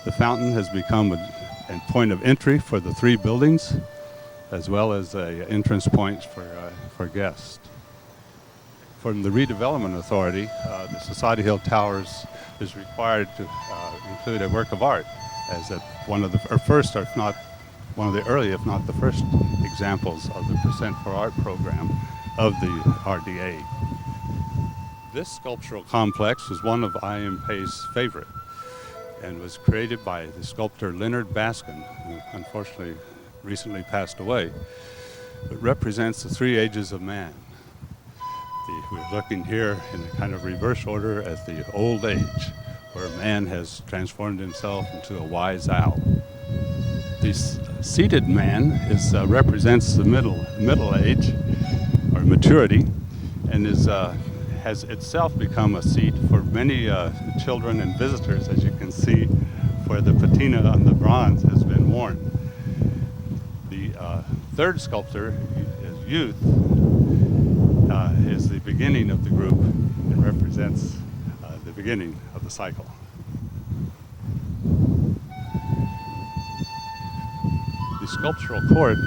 The fountain has become a point of entry for the three buildings, as well as an entrance point for guests. From the Redevelopment Authority, the Society Hill Towers is required to include a work of art as one of the first, or if not one of the early, if not the first examples of the Percent for Art program of the RDA. This sculptural complex was one of I.M. Pei's favorite and was created by the sculptor Leonard Baskin, who unfortunately recently passed away. It represents the three ages of man. We're looking here in a kind of reverse order at the old age, where man has transformed himself into a wise owl. The seated man represents the middle age, or maturity, and has itself become a seat for many children and visitors, as you can see, where the patina on the bronze has been worn. The third sculpture is youth. Is the beginning of the group and represents the beginning of the cycle. The sculptural court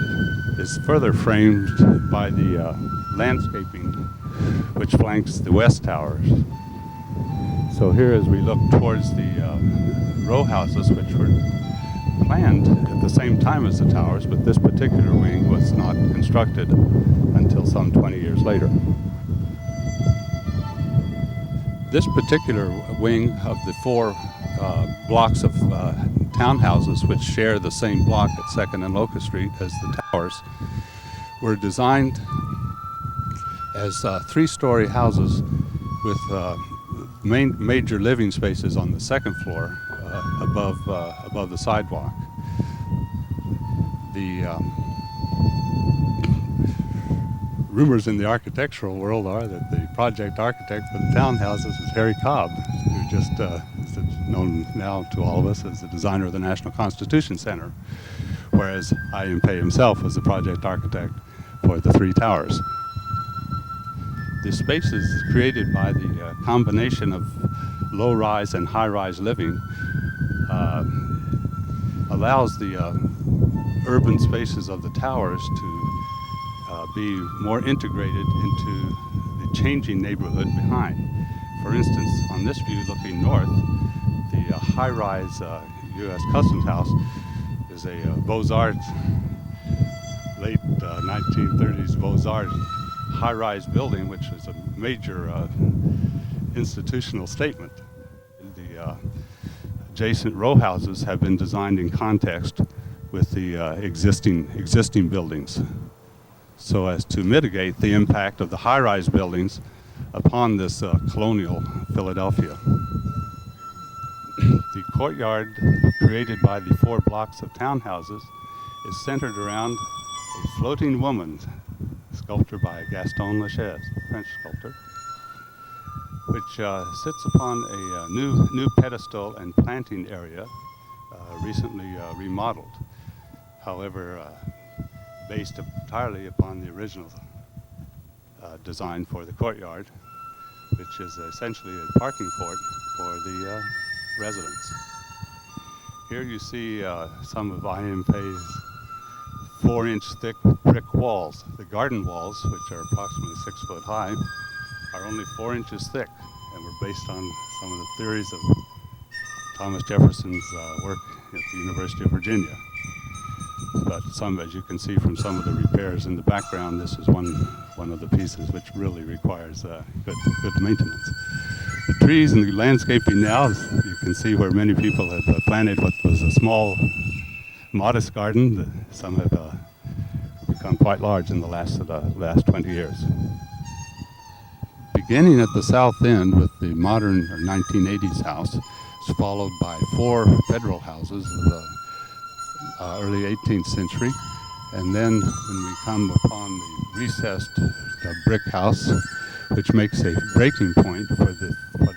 is further framed by the landscaping which flanks the west towers. So here, as we look towards the row houses, which were planned at the same time as the towers, but this particular wing was not constructed until some 20 years later. This particular wing of the four blocks of townhouses which share the same block at 2nd and Locust Street as the towers were designed as three-story houses with major living spaces on the second floor above the sidewalk. The rumors in the architectural world are that the project architect for the townhouses is Harry Cobb, who just is known now to all of us as the designer of the National Constitution Center, whereas I.M. Pei himself was the project architect for the three towers. The spaces created by the combination of low-rise and high-rise living allows the urban spaces of the towers to be more integrated into the changing neighborhood behind. For instance, on this view looking north, the high-rise U.S. Customs House is a Beaux-Arts, late 1930s Beaux-Arts high-rise building, which is a major institutional statement. The adjacent row houses have been designed in context with the existing buildings, so as to mitigate the impact of the high-rise buildings upon this colonial Philadelphia. The courtyard created by the four blocks of townhouses is centered around a floating woman, sculptured by Gaston Lachaise, a French sculptor, which sits upon a new pedestal and planting area recently remodeled. However, based entirely upon the original design for the courtyard, which is essentially a parking court for the residents. Here you see some of I.M. Pei's 4-inch thick brick walls. The garden walls, which are approximately 6 foot high, are only 4 inches thick and were based on some of the theories of Thomas Jefferson's work at the University of Virginia. But as you can see from some of the repairs in the background, this is one of the pieces which really requires good maintenance. The trees and the landscaping now, you can see where many people have planted what was a small, modest garden. Some have become quite large in the last 20 years. Beginning at the south end with the modern 1980s house, it's followed by 4 federal houses of the early 18th century, and then when we come upon the recessed brick house, which makes a breaking point for what